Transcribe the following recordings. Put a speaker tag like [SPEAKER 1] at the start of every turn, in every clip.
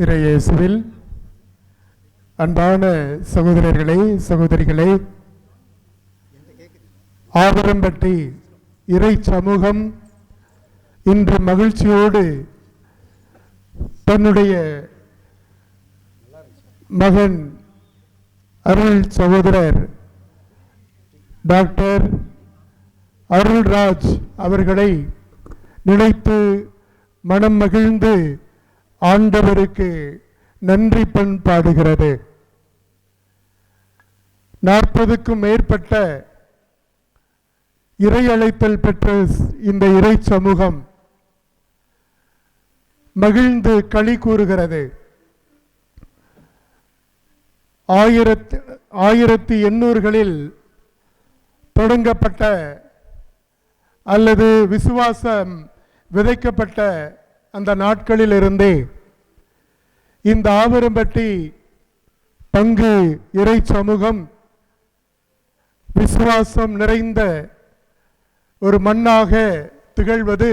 [SPEAKER 1] இறையேசுவில் அன்பான சகோதரர்களே, சகோதரிகளே, ஆவரம்பட்டி இறை சமூகம் இன்று மகிழ்ச்சியோடு தன்னுடைய மகன் அருள் சகோதரர் டாக்டர் அருள்ராஜ் அவர்களை நினைத்து மனம் மகிழ்ந்து ஆண்டவருக்கு நன்றி பண்பாடுகிறது. 40க்கும் மேற்பட்ட இறை அழைத்தல் பெற்ற இந்த இறை சமூகம் மகிழ்ந்து களி கூறுகிறது. 1800களில் தொடங்கப்பட்ட அல்லது விசுவாசம் விதைக்கப்பட்ட அந்த நாட்களில் இருந்தே இந்த ஆவரம்பட்டி பங்கு இறை சமூகம் விசுவாசம் நிறைந்த ஒரு மண்ணாக திகழ்வது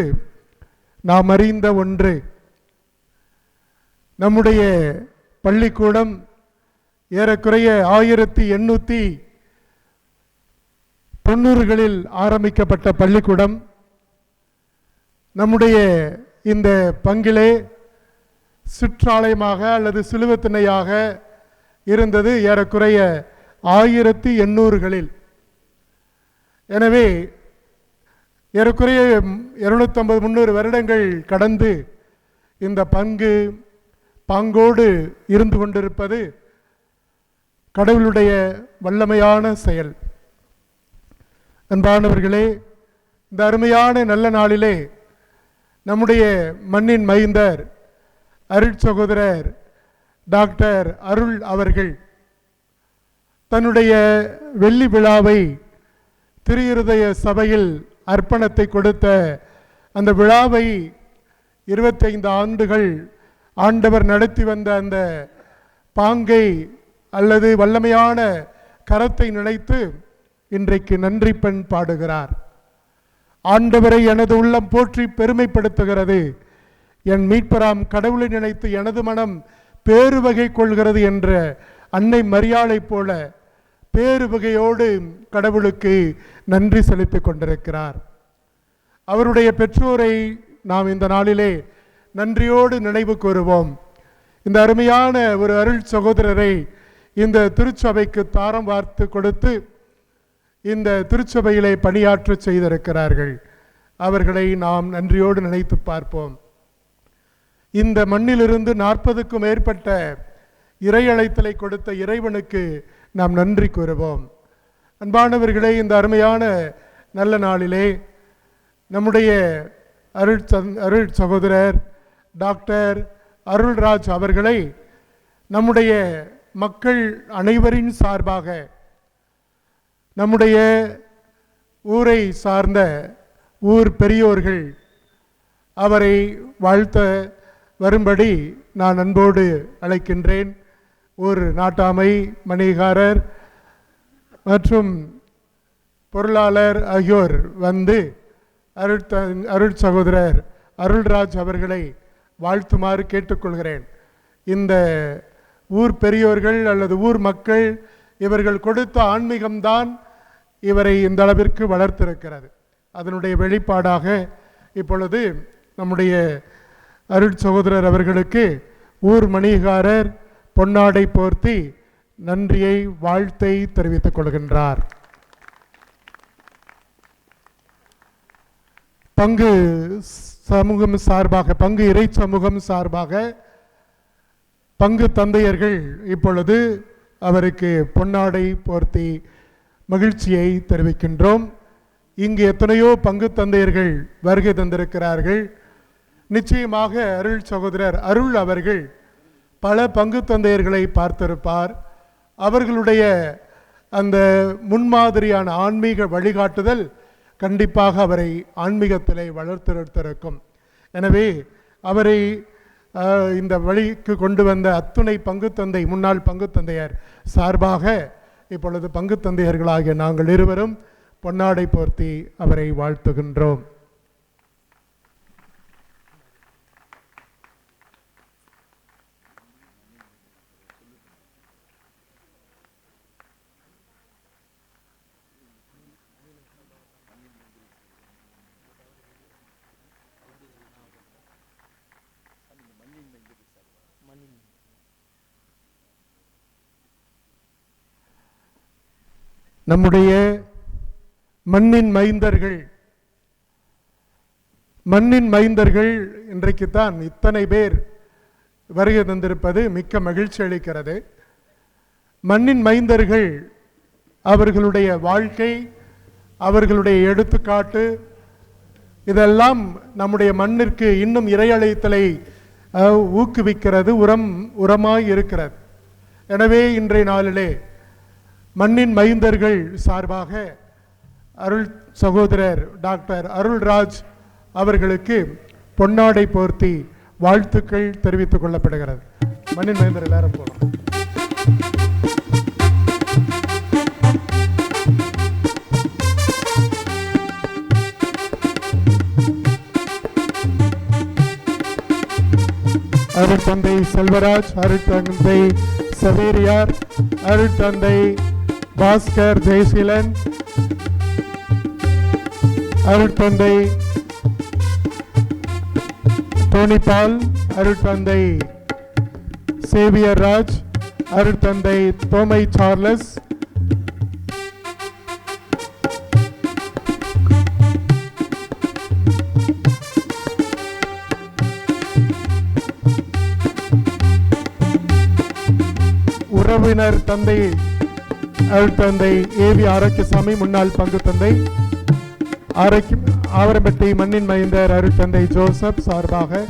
[SPEAKER 1] நாம் அறிந்த ஒன்று. நம்முடைய பள்ளிக்கூடம் ஏறக்குறைய 1890களில் ஆரம்பிக்கப்பட்ட பள்ளிக்கூடம் நம்முடைய இந்த பங்கிலே சிற்றாலயமாக அல்லது சிலுவத்திணையாக இருந்தது ஏறக்குறைய 1800களில். எனவே ஏறக்குறைய 250-300 வருடங்கள் கடந்து இந்த பாங்கோடு இருந்து கொண்டிருப்பது கடவுளுடைய வல்லமையான செயல். அன்பானவர்களே, இந்த அருமையான நல்ல நாளிலே நம்முடைய மண்ணின் மைந்தர் அருட்சகோதரர் டாக்டர் அருள் அவர்கள் தன்னுடைய வெள்ளி விழாவை திரு இருதய சபையில் அர்ப்பணத்தை கொடுத்த அந்த விழாவை 25 ஆண்டுகள் ஆண்டவர் நடத்தி வந்த அந்த பாங்கை அல்லது வல்லமையான கரத்தை நினைத்து இன்றைக்கு நன்றி பண் பாடுகிறார். ஆண்டவரை எனது உள்ளம் போற்றி பெருமைப்படுத்துகிறது, என் மீட்பராம் கடவுளை நினைத்து எனது மனம் பேறு வகை கொள்கிறது என்ற அன்னை மரியாளை போல பேறு வகையோடு கடவுளுக்கு நன்றி செலுத்திக் கொண்டிருக்கிறார். அவருடைய பெற்றோரை நாம் இந்த நாளிலே நன்றியோடு நினைவு கூறுவோம். இந்த அருமையான ஒரு அருள் சகோதரரை இந்த திருச்சபைக்கு தாரம் வார்த்து கொடுத்து இந்த திருச்சபையிலே பணியாற்ற செய்திருக்கிறார்கள். அவர்களை நாம் நன்றியோடு நினைத்து பார்ப்போம். இந்த மண்ணிலிருந்து 40க்கும் மேற்பட்ட இறை அழைத்தலை கொடுத்த இறைவனுக்கு நாம் நன்றி கூறுவோம். அன்பானவர்களே, இந்த அருமையான நல்ல நாளிலே நம்முடைய அருள் சகோதரர் டாக்டர் அருள்ராஜ் அவர்களை நம்முடைய மக்கள் அனைவரின் சார்பாக நம்முடைய ஊரை சார்ந்த ஊர் பெரியோர்கள் அவரை வாழ்த்த வரும்படி நான் அன்போடு அழைக்கின்றேன். ஊர் நாட்டாமை, மணிகாரர் மற்றும் பொருளாளர் ஆகியோர் வந்து அருள் சகோதரர் அருள்ராஜ் அவர்களை வாழ்த்துமாறு கேட்டுக்கொள்கிறேன். இந்த ஊர் பெரியோர்கள் அல்லது ஊர் மக்கள் இவர்கள் கொடுத்த ஆன்மீகம்தான் இவரை இந்த அளவிற்கு வளர்த்திருக்கிறது. அதனுடைய வெளிப்பாடாக இப்பொழுது நம்முடைய அருள் சகோதரர் அவர்களுக்கு ஊர் மணிகாரர் பொன்னாடை போர்த்தி நன்றியை வாழ்த்தை தெரிவித்துக் கொள்கின்றார். பங்கு சமூகம் சார்பாக, பங்கு இறை சமூகம் சார்பாக பங்கு தந்தையர்கள் இப்பொழுது அவருக்கு பொன்னாடை போர்த்தி மகிழ்ச்சியை தெரிவிக்கின்றோம். இங்கு எத்தனையோ பங்கு தந்தையர்கள் வருகை தந்திருக்கிறார்கள். நிச்சயமாக அருள் சகோதரர் அருள் அவர்கள் பல பங்கு தந்தையர்களை பார்த்திருப்பார். அவர்களுடைய அந்த முன்மாதிரியான ஆன்மீக வழிகாட்டுதல் கண்டிப்பாக அவரை ஆன்மீகத்திலே வளர்த்திருக்கும். எனவே அவரை இந்த வழிக்கு கொண்டு வந்த அத்துணை பங்கு தந்தை, முன்னாள் பங்கு தந்தையர் சார்பாக இப்பொழுது பங்கு தந்தையர்களாகிய நாங்கள் இருவரும் பொன்னாடை போர்த்தி அவரை வாழ்த்துகின்றோம். நம்முடைய மண்ணின் மைந்தர்கள் இன்றைக்குத்தான் இத்தனை பேர் வருகை தந்திருப்பது மிக்க மகிழ்ச்சி அளிக்கிறது. மண்ணின் மைந்தர்கள் அவர்களுடைய வாழ்க்கை, அவர்களுடைய எடுத்துக்காட்டு, இதெல்லாம் நம்முடைய மண்ணிற்கு இன்னும் இறையழைத்தலை ஊக்குவிக்கிறது, உரமாய் இருக்கிறது. எனவே இன்றைய நாளிலே மண்ணின் மைந்தர்கள் சார்பாக அருள் சகோதரர் டாக்டர் அருள்ராஜ் அவர்களுக்கு பொன்னாடை போர்த்தி வாழ்த்துக்கள் தெரிவித்துக் கொள்ளப்படுகிறது. மண்ணின் மைந்தர் எல்லாரும் போகலாம். அருட்தந்தை செல்வராஜ், அருட்தந்தை சவேரியார், அருட்தந்தை பாஸ்கர் ஜெயசீலன், அருட்தந்தை டோனிபால், அருட்தந்தை சேவியர் ராஜ், அருட்தந்தை தோமை சார்லஸ், உறவினர் தந்தை அருட்தந்தை ஏவி ஆரோக்கியசாமி, முன்னாள் பங்கு தந்தை ஆவரம்பட்டி மண்ணின் மைந்தர் அருட்தந்தை ஜோசப் சார்பாக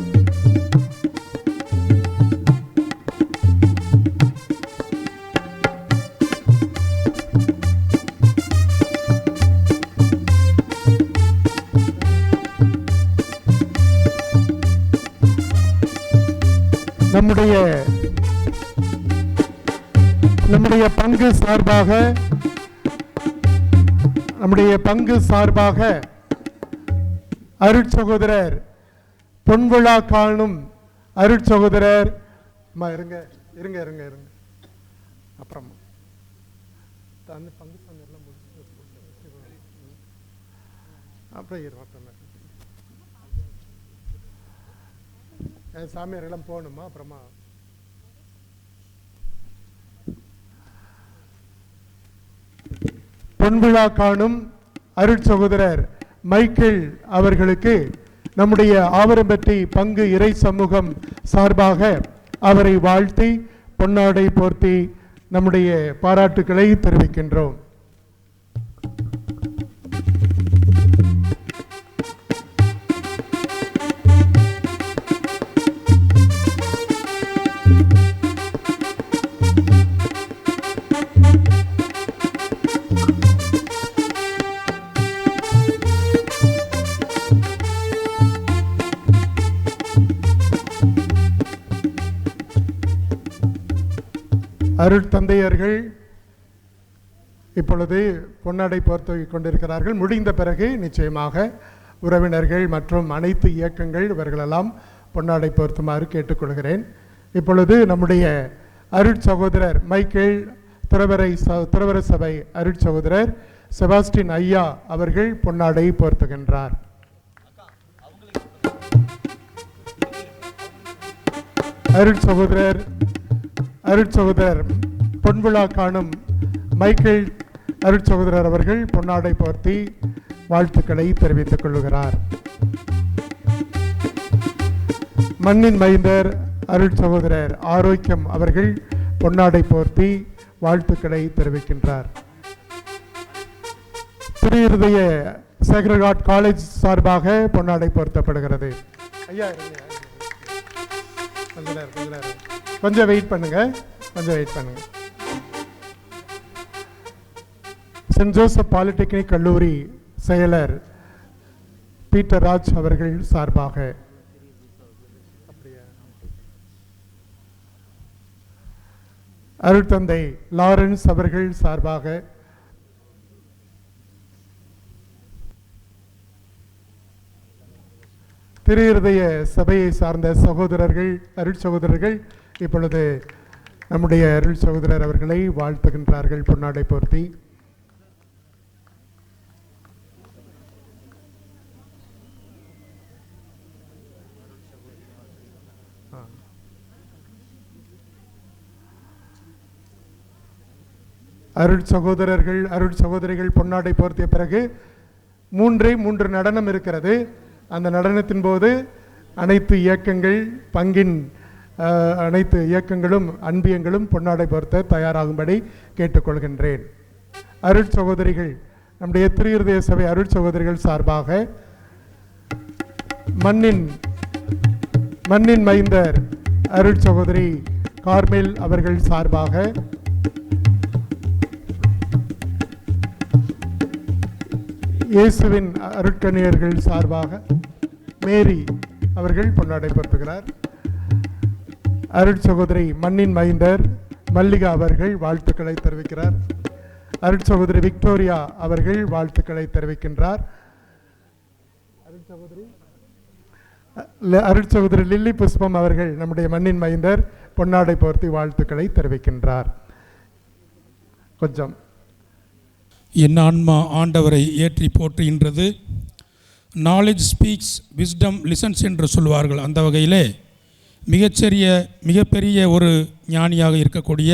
[SPEAKER 1] நம்முடைய பங்கு சார்பாக அருட்சகோதரர் பொன்விழா காணும் அருட்சகோதரர் இருங்க அப்புறம் சாமியாரெல்லாம் போகணுமா? அப்புறமா பொன்விழா காணும் அருட்சகோதரர் மைக்கேல் அவர்களுக்கு நம்முடைய ஆவரம்பட்டி பங்கு இறை சமூகம் சார்பாக அவரை வாழ்த்தி பொன்னாடை போர்த்தி நம்முடைய பாராட்டுக்களை தெரிவிக்கின்றோம். அருட்தந்தையர்கள் இப்பொழுது பொன்னாடை போர்த்து கொண்டிருக்கிறார்கள். முடிந்த பிறகு நிச்சயமாக உறவினர்கள் மற்றும் அனைத்து இயக்கங்கள் இவர்களெல்லாம் பொன்னாடை போர்த்துமாறு கேட்டுக்கொள்கிறேன். இப்பொழுது நம்முடைய அருட்சகோதரர் மைக்கேல் துறவர சபை அருட்சகோதரர் செபாஸ்டின் ஐயா அவர்கள் பொன்னாடை போர்த்துகின்றார். அருட்சகோதரர் பொன்விழா காணும் மைக்கேல் அருட்சகோதரர் அவர்கள் பொன்னாடை போர்த்தி வாழ்த்துக்களை தெரிவித்துக் கொள்கிறார். மண்ணின் மைந்தர் அருட்சகோதரர் ஆரோக்கியம் அவர்கள் பொன்னாடை போர்த்தி வாழ்த்துக்களை தெரிவிக்கின்றார். திருஇருதய சேக்ரட் ஹார்ட் காலேஜ் சார்பாக பொன்னாடை போர்த்தப்படுகிறது. ஐயா கொஞ்சம் வெயிட் பண்ணுங்க. சென்ட் ஜோசப் பாலிடெக்னிக் கல்லூரி செயலர் பீட்டர் ராஜ் அவர்கள் சார்பாக, அருட்தந்தை லாரன்ஸ் அவர்கள் சார்பாக, திருஇருதய சபையை சார்ந்த சகோதரர்கள் அருட்சகோதரர்கள் இப்பொழுது நம்முடைய அருள் சகோதரர் அவர்களை வாழ்த்துகின்றார்கள் பொன்னாடை போர்த்தி. அருட்சகோதரர்கள் அருட்சகோதரிகள் பொன்னாடை போர்த்திய பிறகு மூன்று நடனம் இருக்கிறது. அந்த நடனத்தின் போது அனைத்து இயக்கங்கள் பங்கின் அனைத்து இயக்கங்களும் அன்பியங்களும் பொன்னாடை போர்த்த தயாராகும்படி கேட்டுக்கொள்கின்றேன். அருட்சகோதரிகள், நம்முடைய திருஇருதய சபை அருட்சகோதரிகள் சார்பாக மண்ணின் மைந்தர் அருட்சகோதரி கார்மெல் அவர்கள் சார்பாக, இயேசுவின் அருட்கன்னியர்கள் சார்பாக மேரி அவர்கள் பொன்னாடை போர்த்துகிறார். அருட்சகோதரி மண்ணின் மைந்தர் மல்லிகா அவர்கள் வாழ்த்துக்களை தெரிவிக்கிறார். அருட்சகோதரி விக்டோரியா அவர்கள் வாழ்த்துக்களை தெரிவிக்கின்றார். அருட்சகோதரி லில்லி புஷ்பம் அவர்கள் நம்முடைய மண்ணின் மைந்தர் பொன்னாடை போர்த்தி வாழ்த்துக்களை தெரிவிக்கின்றார். கொஞ்சம்
[SPEAKER 2] என் ஆன்மா ஆண்டவரை ஏற்றி போற்றுகின்றது. நாலேஜ் ஸ்பீக்ஸ், விஸ்டம் லிசன்ஸ் என்று சொல்வார்கள். அந்த வகையிலே மிகப்பெரிய ஒரு ஞானியாக இருக்கக்கூடிய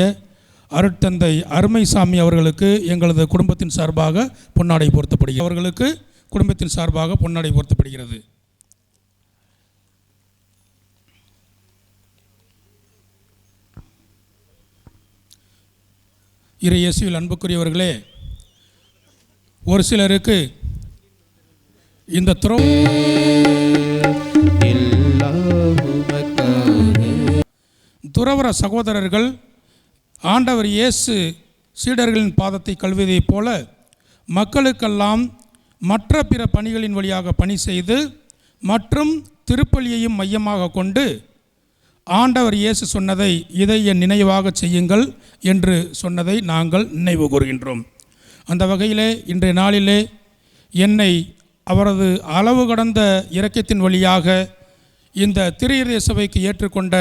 [SPEAKER 2] அருட்தந்தை அருமைசாமி அவர்களுக்கு எங்களது குடும்பத்தின் சார்பாக பொன்னாடை போர்த்தப்படுகிறது. அவர்களுக்கு குடும்பத்தின் சார்பாக பொன்னாடை போர்த்தப்படுகிறது. இறை இயேசுவில் அன்புக்குரியவர்களே, ஒரு சிலருக்கு இந்த துறவற சகோதரர்கள் ஆண்டவர் இயேசு சீடர்களின் பாதத்தை கழுவியதைப் போல மக்களுக்கெல்லாம் மற்ற பிற பணிகளின் வழியாக பணி செய்து மற்றும் திருப்பலியையும் மையமாக கொண்டு ஆண்டவர் இயேசு சொன்னதை இதை என் நினைவாக செய்யுங்கள் என்று சொன்னதை நாங்கள் நினைவு கூறுகின்றோம். அந்த வகையிலே இன்றைய நாளிலே என்னை அவரது அளவு கடந்த இரக்கத்தின் வழியாக இந்த திருஇருதய சபைக்கு ஏற்றுக்கொண்ட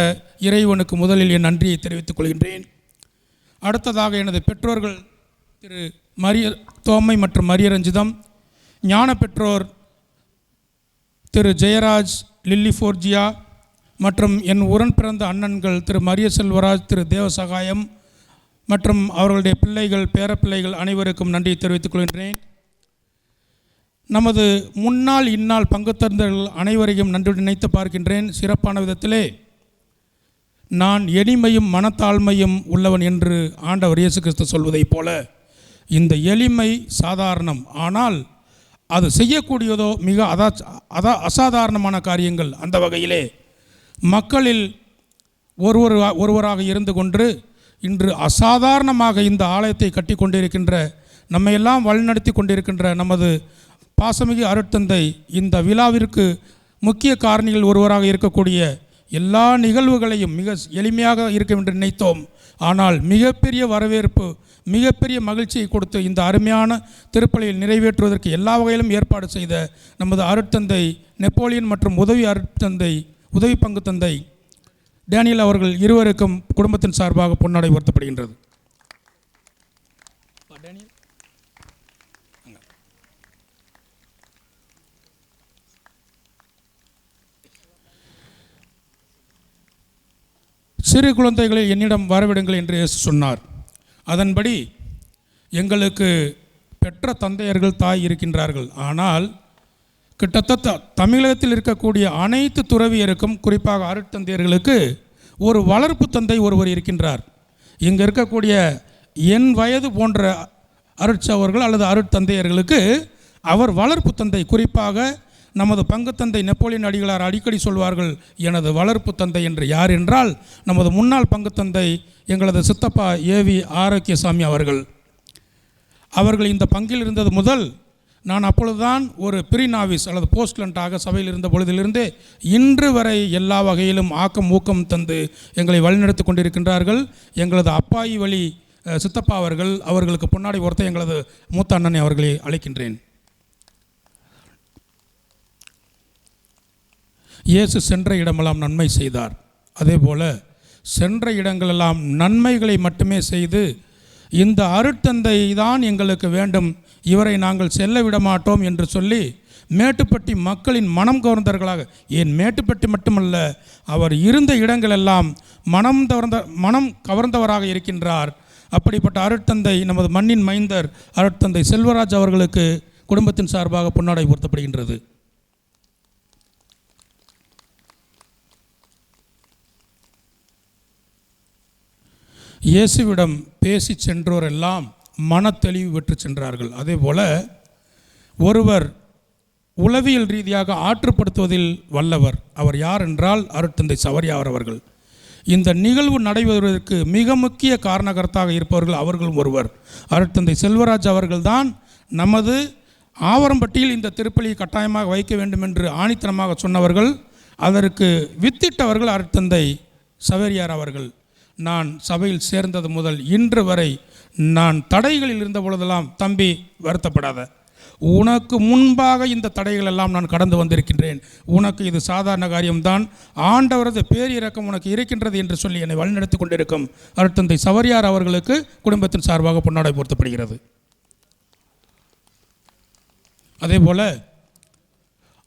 [SPEAKER 2] இறைவனுக்கு முதலில் என் நன்றியை தெரிவித்துக் கொள்கின்றேன். அடுத்ததாக எனது பெற்றோர்கள் திரு தோமை மற்றும் மரியரஞ்சிதம், ஞான பெற்றோர் திரு ஜெயராஜ், லில்லி ஃபோர்ஜியா மற்றும் என் உடன் பிறந்த அண்ணன்கள் திரு மரிய செல்வராஜ், திரு தேவசகாயம் மற்றும் அவர்களுடைய பிள்ளைகள் பேரப்பிள்ளைகள் அனைவருக்கும் நன்றியை தெரிவித்துக் கொள்கின்றேன். நமது முன்னாள் இந்நாள் பங்கு தந்தவர்கள் அனைவரையும் நன்றி நினைத்து பார்க்கின்றேன். சிறப்பான விதத்திலே நான் எளிமையும் மனத்தாழ்மையும் உள்ளவன் என்று ஆண்டவர் இயேசு கிறிஸ்து சொல்வதைப் போல இந்த எளிமை சாதாரணம், ஆனால் அது செய்யக்கூடியதோ மிக அசாதாரணமான காரியங்கள். அந்த வகையிலே மக்களில் ஒருவராக இருந்து கொண்டு இன்று அசாதாரணமாக இந்த ஆலயத்தை கட்டி கொண்டிருக்கின்ற நம்மையெல்லாம் வழிநடத்தி கொண்டிருக்கின்ற நமது பாசமிகு அருட்தந்தை இந்த விழாவிற்கு முக்கிய காரணிகள் ஒருவராக இருக்கக்கூடிய எல்லா நிகழ்வுகளையும் மிக எளிமையாக இருக்கும் என்று நினைத்தோம். ஆனால் மிகப்பெரிய வரவேற்பு, மிகப்பெரிய மகிழ்ச்சியை கொடுத்து இந்த அருமையான திருப்பலியில் நிறைவேற்றுவதற்கு எல்லா வகையிலும் ஏற்பாடு செய்த நமது அருட்தந்தை நெப்போலியன் மற்றும் உதவி பங்கு தந்தை டேனியல் அவர்கள் இருவருக்கும் குடும்பத்தின் சார்பாக பொன்னாடை போர்த்தப்படுகின்றது. சிறு குழந்தைகளை என்னிடம் வரவிடுங்கள் என்று இயேசு சொன்னார். அதன்படி எங்களுக்கு பெற்ற தந்தையர்கள் தாய் இருக்கின்றார்கள். ஆனால் கிட்டத்தட்ட தமிழகத்தில் இருக்கக்கூடிய அனைத்து துறவியருக்கும், குறிப்பாக அருட்தந்தையர்களுக்கு ஒரு வளர்ப்பு தந்தை ஒருவர் இருக்கின்றார். இங்கே இருக்கக்கூடிய என் வயது போன்ற அருட்சவர்கள் அல்லது அருட்தந்தையர்களுக்கு அவர் வளர்ப்பு தந்தை. குறிப்பாக நமது பங்கு தந்தை நெப்போலியன் அடிகளார் அடிக்கடி சொல்வார்கள், எனது வளர்ப்பு தந்தை என்று. யார் என்றால் நமது முன்னாள் பங்கு தந்தை எங்களது சித்தப்பா ஏவி ஆரோக்கியசாமி அவர்கள் இந்த பங்கில் இருந்தது முதல் நான் அப்பொழுதுதான் ஒரு பிரிநாவிஸ் அல்லது போஸ்ட்லண்டாக சபையில் இருந்த பொழுதிலிருந்து இன்று வரை எல்லா வகையிலும் ஊக்கம் தந்து எங்களை வழிநடத்தி கொண்டிருக்கின்றார்கள். எங்களது அப்பாயி வழி சித்தப்பா அவர்களுக்கு பொன்னாடை ஒருத்த எங்களது மூத்த அண்ணனை அவர்களை அழைக்கின்றேன். இயேசு சென்ற இடமெல்லாம் நன்மை செய்தார். அதேபோல சென்ற இடங்களெல்லாம் நன்மைகளை மட்டுமே செய்து இந்த அருட்தந்தை தான் எங்களுக்கு வேண்டும், இவரை நாங்கள் செல்ல விட மாட்டோம் என்று சொல்லி மேட்டுப்பட்டி மக்களின் மனம் கவர்ந்தவர்களாக, ஏன் மேட்டுப்பட்டி மட்டுமல்ல, அவர் இருந்த இடங்களெல்லாம் மனம் கவர்ந்தவராக இருக்கின்றார். அப்படிப்பட்ட அருட்தந்தை நமது மண்ணின் மைந்தர் அருட்தந்தை செல்வராஜ் அவர்களுக்கு குடும்பத்தின் சார்பாக பொன்னாடை போர்த்தப்படுகின்றது. இயேசுவிடம் பேசி சென்றோரெல்லாம் மனத்தெளிவு பெற்று சென்றார்கள். அதே போல ஒருவர் உளவியல் ரீதியாக ஆற்றுப்படுத்துவதில் வல்லவர். அவர் யார் என்றால் அருட்தந்தை சவரியார் அவர்கள். இந்த நிகழ்வு நடைபெறுவதற்கு மிக முக்கிய காரணகர்த்தாக இருப்பவர்கள் அவர்களும் ஒருவர். அருட்தந்தை செல்வராஜ் அவர்கள்தான் நமது ஆவரம்பட்டியில் இந்த திருப்பலியை கட்டாயமாக வைக்க வேண்டும் என்று ஆணித்தனமாக சொன்னவர்கள். அதற்கு வித்திட்டவர்கள் அருட்தந்தை சவேரியார் அவர்கள். நான் சபையில் சேர்ந்தது முதல் இன்று வரை நான் தடைகளில் இருந்த பொழுதெல்லாம், தம்பி வருத்தப்படாத, உனக்கு முன்பாக இந்த தடைகள் எல்லாம் நான் கடந்து வந்திருக்கின்றேன், உனக்கு இது சாதாரண காரியம்தான், ஆண்டவரது பேரிரக்கம் உனக்கு இருக்கின்றது என்று சொல்லி என்னை வழிநடத்தி கொண்டிருக்கும் அருட்தந்தை சவரியார் அவர்களுக்கு குடும்பத்தின் சார்பாக பொன்னாடை போர்த்தப்படுகிறது. அதே போல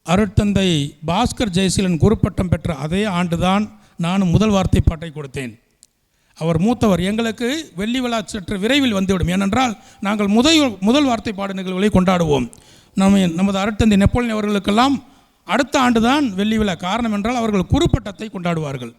[SPEAKER 2] அருட்தந்தை பாஸ்கர் ஜெயசீலன் குருப்பட்டம் பெற்ற அதே ஆண்டுதான் நானும் முதல் வார்த்தை பாட்டை கொடுத்தேன். அவர் மூத்தவர். எங்களுக்கு வெள்ளி விழா சற்று விரைவில் வந்துவிடும். ஏனென்றால் நாங்கள் முதல் வார்த்தை பாடு நிகழ்வுகளை கொண்டாடுவோம். நமது அருட்தந்தை நெப்போலியன் அவர்களுக்கெல்லாம் அடுத்த ஆண்டு தான் வெள்ளி விழா. காரணம் என்றால் அவர்கள் குருப்பட்டத்தை கொண்டாடுவார்கள்.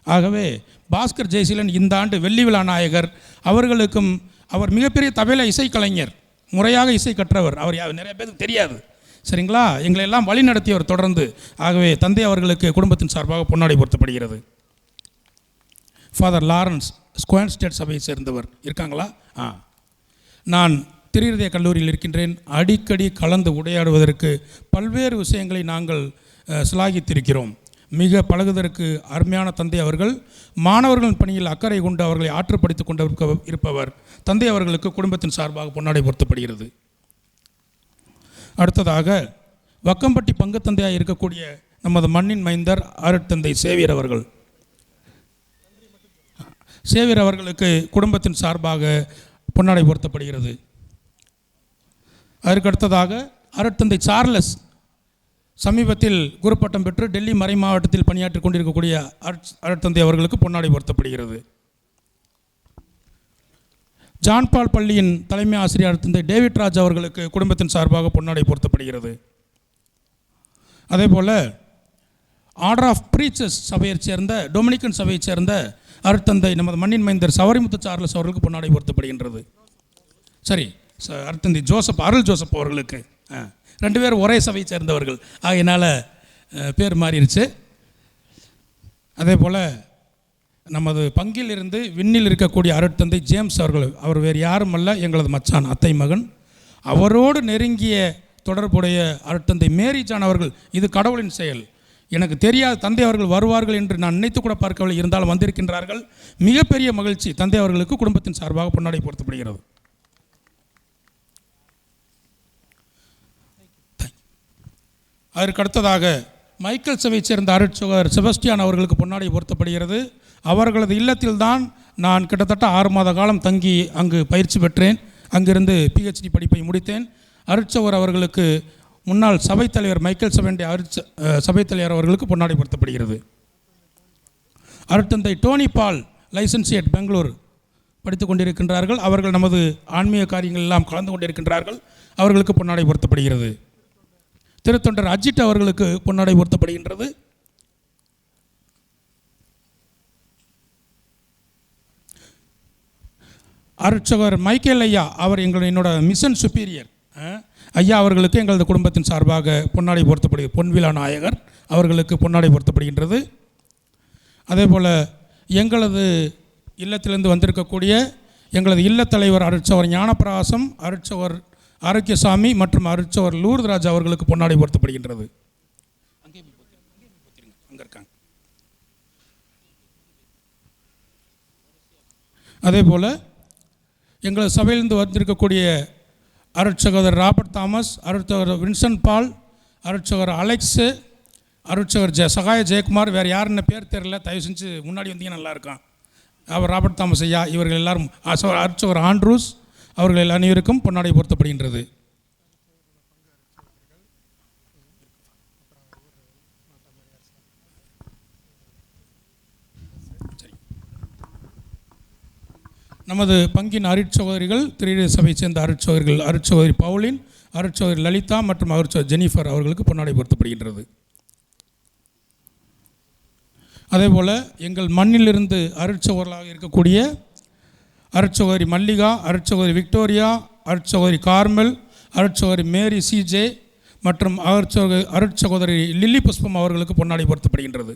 [SPEAKER 2] ஆகவே பாஸ்கர் ஜெயசீலன் இந்த ஆண்டு வெள்ளி விழா நாயகர். அவர்களுக்கும் அவர் மிகப்பெரிய தபேலா இசைக்கலைஞர், முறையாக இசை கற்றவர். அவர் நிறைய பேருக்கு தெரியாது, சரிங்களா? எங்களை எல்லாம் வழி நடத்தியவர் தொடர்ந்து. ஆகவே தந்தை அவர்களுக்கு குடும்பத்தின் சார்பாக பொன்னாடை போர்த்தப்படுகிறது. ஃபாதர் லாரன்ஸ் ஸ்கொயர் ஸ்டேட் சபையை சேர்ந்தவர் இருக்காங்களா? நான் திருஹிருதய கல்லூரியில் இருக்கின்றேன். அடிக்கடி கலந்து உரையாடுவதற்கு பல்வேறு விஷயங்களை நாங்கள் சிலாகித்திருக்கிறோம். மிக பழகுவதற்கு அருமையான தந்தை அவர்கள். மாணவர்களின் பணியில் அக்கறை கொண்டு அவர்களை ஆற்றுப்படுத்திக் கொண்டு இருப்பவர். தந்தை அவர்களுக்கு குடும்பத்தின் சார்பாக பொன்னாடை போர்த்தப்படுகிறது. அடுத்ததாக வக்கம்பட்டி பங்கு தந்தையாக இருக்கக்கூடிய நமது மண்ணின் மைந்தர் அருட்தந்தை சேவியர் அவர்கள். சேவியர் அவர்களுக்கு குடும்பத்தின் சார்பாக பொன்னாடை போர்த்தப்படுகிறது. அதற்கு அடுத்ததாக அருட்தந்தை சார்லஸ் சமீபத்தில் குருப்பட்டம் பெற்று டெல்லி மறை மாவட்டத்தில் பணியாற்றி கொண்டிருக்கக்கூடிய அருட்தந்தை அவர்களுக்கு பொன்னாடை போர்த்தப்படுகிறது. ஜான்பால் பள்ளியின் தலைமை ஆசிரியர் அருட்தந்தை டேவிட் ராஜ் அவர்களுக்கு குடும்பத்தின் சார்பாக பொன்னாடை போர்த்தப்படுகிறது. அதே போல் ஆர்டர் ஆஃப் பிரீச்சர்ஸ் சபையைச் சேர்ந்த டொமினிக்கன் சபையைச் சேர்ந்த அருட்தந்தை நமது மண்ணின் மைந்தர் சவரிமுத்து சார்லஸ் அவர்களுக்கு பொன்னாடை போர்த்தப்படுகின்றது. சரி, அருட்தந்தை ஜோசப் அருள் ஜோசப் அவர்களுக்கு, 2 பேர் ஒரே சபையை சேர்ந்தவர்கள், ஆகையினால் பேர் மாறிடுச்சு. அதே போல் நமது பங்கில் இருந்து விண்ணில் இருக்கக்கூடிய அருட்தந்தை ஜேம்ஸ் அவர்கள், அவர் வேறு யாரும் அல்ல, எங்களது மச்சான் அத்தை மகன். அவரோடு நெருங்கிய தொடர்புடைய அருட்தந்தை மேரி ஜான் அவர்கள். இது கடவுளின் செயல். எனக்கு தெரியாது தந்தை அவர்கள் வருவார்கள் என்று நான் நினைத்து கூட பார்க்கவில்லை, இருந்தாலும் வந்திருக்கின்றார்கள். மிகப்பெரிய மகிழ்ச்சி. தந்தை அவர்களுக்கு குடும்பத்தின் சார்பாக பொன்னாடை போர்த்தப்படுகிறது. அதற்கு அடுத்ததாக மைக்கேல் சபையைச் சேர்ந்த அருட்சகோதரர் செபஸ்டியான் அவர்களுக்கு பொன்னாடை போர்த்தப்படுகிறது. அவர்களது இல்லத்தில்தான் நான் கிட்டத்தட்ட 6 மாத காலம் தங்கி அங்கு பயிற்சி பெற்றேன். அங்கிருந்து PhD படிப்பை முடித்தேன். அருட்சகோதரர் அவர்களுக்கு முன்னாள் சபைத் தலைவர் மைக்கேல் சபைத் தலைவர் அவர்களுக்கு பொன்னாடை போர்த்தப்படுகிறது. அருட்தந்தை டோனி பால் லைசன்சியேட் பெங்களூர் படித்துக் கொண்டிருக்கின்றார்கள். அவர்கள் நமது ஆன்மீக காரியங்கள் எல்லாம் கலந்து கொண்டிருக்கின்றார்கள். அவர்களுக்கு பொன்னாடை போர்த்தப்படுகிறது. திருத்தொண்டர் அஜித் அவர்களுக்கு பொன்னாடை போர்த்தப்படுகின்றது. அருட்சகோதரர் மைக்கேல் ஐயா, அவர் என்னோட மிஷன் சுப்பீரியர் ஐயா அவர்களுக்கு எங்களது குடும்பத்தின் சார்பாக பொன்னாடை போர்த்தப்படுகிறது. பொன்விழா நாயகர் அவர்களுக்கு பொன்னாடை போர்த்தப்படுகின்றது. அதே போல் எங்களது இல்லத்திலிருந்து வந்திருக்கக்கூடிய எங்களது இல்லத்தலைவர் அருட்சவர் ஞானப்பிரகாசம், அருட்சவர் ஆரோக்கியசாமி மற்றும் அருட்சவர் லூர்தராஜ் அவர்களுக்கு பொன்னாடை போர்த்தப்படுகின்றது. அங்கே இருக்காங்க. அதே போல் எங்களது சபையிலிருந்து வந்திருக்கக்கூடிய அருட்சகோதரர் ராபர்ட் தாமஸ், அருட்சகோதரர் வின்சென்ட் பால், அருட்சகோதரர் அலெக்ஸு, அருட்சகோதரர் சகாய ஜெயக்குமார், வேறு யாருன்னு பேர் தெரியல, தயவு செஞ்சு முன்னாடி வந்தீங்கன்னா நல்லாயிருக்கும். அவர் ராபர்ட் தாமஸ் ஐயா, இவர்கள் எல்லாரும், அருட்சகோதரர் ஆண்ட்ரூஸ், அவர்கள் அனைவருக்கும் பொன்னாடை போர்த்தப்படுகின்றது. நமது பங்கின் அருட்சகோதரிகள் திரு சபையை சேர்ந்த அருட்சகோதரிகள் அருட்சகோதரி பவுலின், அருட்சகோதரி லலிதா மற்றும் அருட்சகோதரி ஜெனிஃபர் அவர்களுக்கு பொன்னாடை பொருத்தப்படுகின்றது. அதேபோல் எங்கள் மண்ணிலிருந்து அருட்சகோதரர்களாக இருக்கக்கூடிய அருட்சகோதரி மல்லிகா, அருட்சகோதரி விக்டோரியா, அருட்சகோதரி கார்மல், அருட்சகோதரி மேரி சிஜே மற்றும் அருட்சகோதரி லில்லி புஷ்பம் அவர்களுக்கு பொன்னாடை பொருத்தப்படுகின்றது.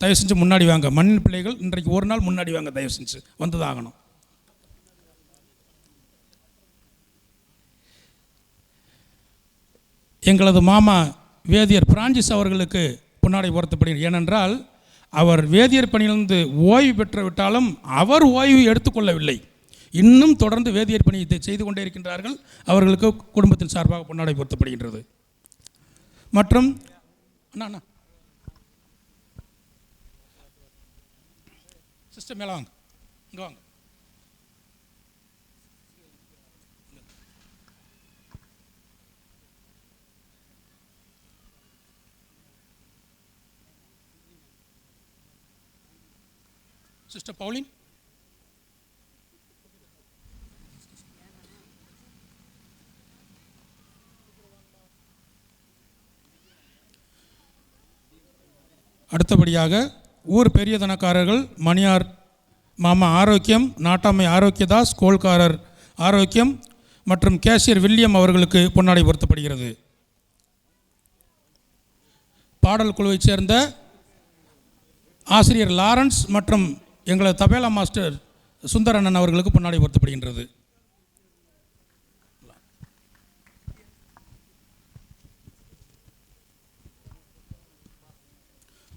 [SPEAKER 2] தயவு செஞ்சு முன்னாடி வாங்க. மண்ணின் பிள்ளைகள் இன்றைக்கு ஒரு நாள் முன்னாடி வாங்க, தயவு செஞ்சு வந்துதாகணும். எங்களது மாமா வேதியர் பிரான்சிஸ் அவர்களுக்கு பொன்னாடை பொருத்தப்படுகிறது. ஏனென்றால் அவர் வேதியர் பணியிலிருந்து ஓய்வு பெற்று விட்டாலும் அவர் ஓய்வு எடுத்துக்கொள்ளவில்லை. இன்னும் தொடர்ந்து வேதியர் பணியை செய்து கொண்டே இருக்கின்றார்கள். அவர்களுக்கு குடும்பத்தின் சார்பாக பொன்னாடை பொருத்தப்படுகின்றது. மற்றும் அண்ணா சிஸ்டர் மேலே வாங்க, இங்கே வாங்க. சிஸ்டர் பவுலின், அடுத்தபடியாக ஊர் பெரிய தனக்காரர்கள் மணியார் மாமா ஆரோக்கியம், நாட்டாமை ஆரோக்கியதாஸ், கோல்காரர் ஆரோக்கியம் மற்றும் கேஷியர் வில்லியம் அவர்களுக்கு பொன்னாடை பொருத்தப்படுகிறது. பாடல் குழுவைச் சேர்ந்த ஆசிரியர் லாரன்ஸ் மற்றும் எங்களது தபேலா மாஸ்டர் சுந்தரண்ணன் அவர்களுக்கு பொன்னாடை பொருத்தப்படுகின்றது.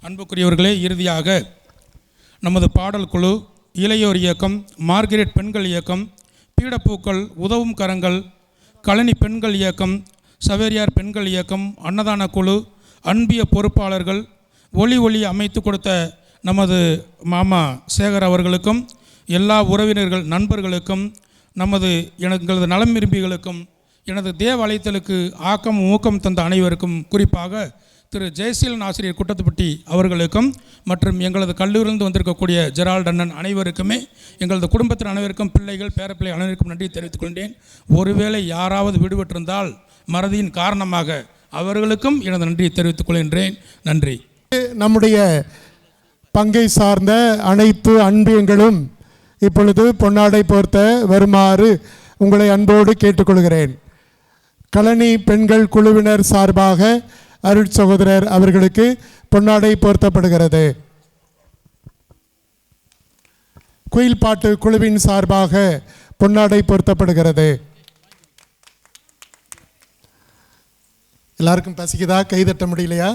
[SPEAKER 2] அன்புக்குரியவர்களே, இறுதியாக நமது பாடல் குழு, இளையோர் இயக்கம், மார்கரெட் பெண்கள் இயக்கம், பீடப்பூக்கள், உதவும் கரங்கள், கழனி பெண்கள் இயக்கம், சவேரியார் பெண்கள் இயக்கம், அன்னதான குழு, அன்பிய பொறுப்பாளர்கள், ஒளி அமைத்து கொடுத்த நமது மாமா சேகர் அவர்களுக்கும், எல்லா உறவினர்கள் நண்பர்களுக்கும், எங்களது நலம் விரும்பிகளுக்கும், எனது தேவாலயத்திற்கு ஆக்கம் ஊக்கம் தந்த அனைவருக்கும், குறிப்பாக திரு ஜெயசீலன் ஆசிரியர் குட்டத்துப்பட்டி அவர்களுக்கும் மற்றும் எங்களது கல்லூரிலிருந்து வந்திருக்கக்கூடிய ஜெரால்ட் அண்ணன் அனைவருக்குமே, எங்களது குடும்பத்தின் அனைவருக்கும், பிள்ளைகள் பேரப்பிள்ளை அனைவருக்கும் நன்றி தெரிவித்துக் கொண்டேன். ஒருவேளை யாராவது விடுபட்டிருந்தால் மறதியின் காரணமாக அவர்களுக்கும் எனது நன்றியை தெரிவித்துக் கொள்கின்றேன். நன்றி.
[SPEAKER 1] நம்முடைய பங்கை சார்ந்த அனைத்து அன்பியங்களும் இப்பொழுது பொன்னாடை போர்த்த வருமாறு உங்களை அன்போடு கேட்டுக்கொள்கிறேன். கழனி பெண்கள் குழுவினர் சார்பாக அருட்சகோதரர் அவர்களுக்கு பொன்னாடை போர்த்தப்படுகிறது. குயில் பாட்டு குழுவின் சார்பாக பொன்னாடை பொருத்தப்படுகிறது. எல்லாருக்கும் பசிக்குதா? கைதட்ட முடியலையா?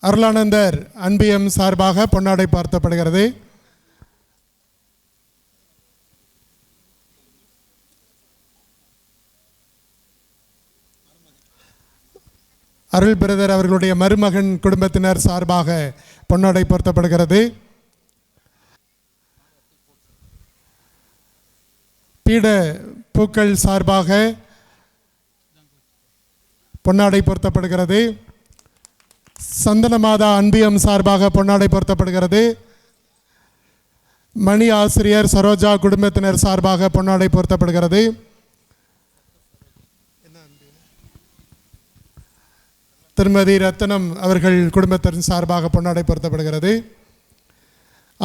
[SPEAKER 1] அருளானந்தர் அன்பியம் சார்பாக பொன்னாடை போர்த்தப்படுகிறது. அருள் பிரதர் அவர்களுடைய மருமகன் குடும்பத்தினர் சார்பாக பொன்னாடை போர்த்தப்படுகிறது. பீட பூக்கள் சார்பாக பொன்னாடை போர்த்தப்படுகிறது. சந்தனமாதா அன்பியம் சார்பாக பொன்னாடை பொருத்தப்படுகிறது. மணி ஆசிரியர் சரோஜா குடும்பத்தினர் சார்பாக பொன்னாடை பொருத்தப்படுகிறது. திருமதி ரத்தனம் அவர்கள் குடும்பத்தின் சார்பாக பொன்னாடை பொருத்தப்படுகிறது.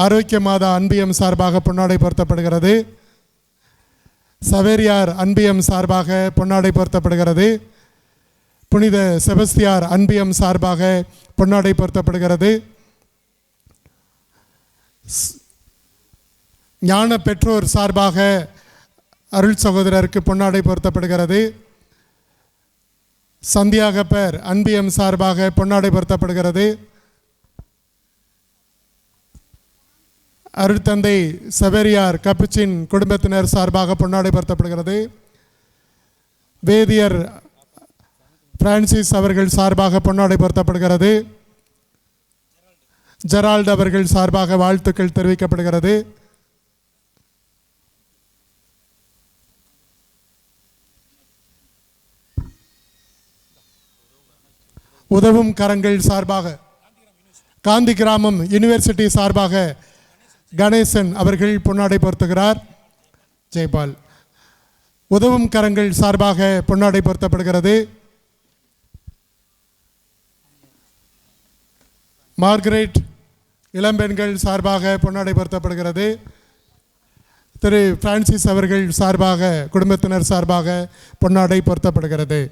[SPEAKER 1] ஆரோக்கிய மாதா அன்பியம் சார்பாக பொன்னாடை பொருத்தப்படுகிறது. சவேரியார் அன்பியம் சார்பாக பொன்னாடை பொருத்தப்படுகிறது. புனித செபஸ்தியார் அன்பியம் சார்பாக பொன்னாடை பொருத்தப்படுகிறது. ஞான பெற்றோர் சார்பாக அருள் சகோதரருக்கு பொன்னாடை பொருத்தப்படுகிறது. சந்தியாகப்பர் அன்பியம் சார்பாக பொன்னாடை பொருத்தப்படுகிறது. அருட்தந்தை சவேரியார் கப்புச்சின் குடும்பத்தினர் சார்பாக பொன்னாடை பொருத்தப்படுகிறது. வேதியர் பிரான்சிஸ் அவர்கள் சார்பாக பொன்னாடை பொருத்தப்படுகிறது. ஜெரால்ட் அவர்கள் சார்பாக வாழ்த்துக்கள் தெரிவிக்கப்படுகிறது. உதவும் கரங்கள் சார்பாக காந்தி கிராமம் யூனிவர்சிட்டி சார்பாக கணேசன் அவர்கள் பொன்னாடை பொருத்துகிறார். ஜெயபால். உதவும் கரங்கள் சார்பாக பொன்னாடை பொருத்தப்படுகிறது. மார்கரெட் இளம்பெண்கள் சார்பாக பொன்னாடை பொருத்தப்படுகிறது. திரு பிரான்சிஸ் அவர்கள் சார்பாக குடும்பத்தினர் சார்பாக பொன்னாடை பொருத்தப்படுகிறது.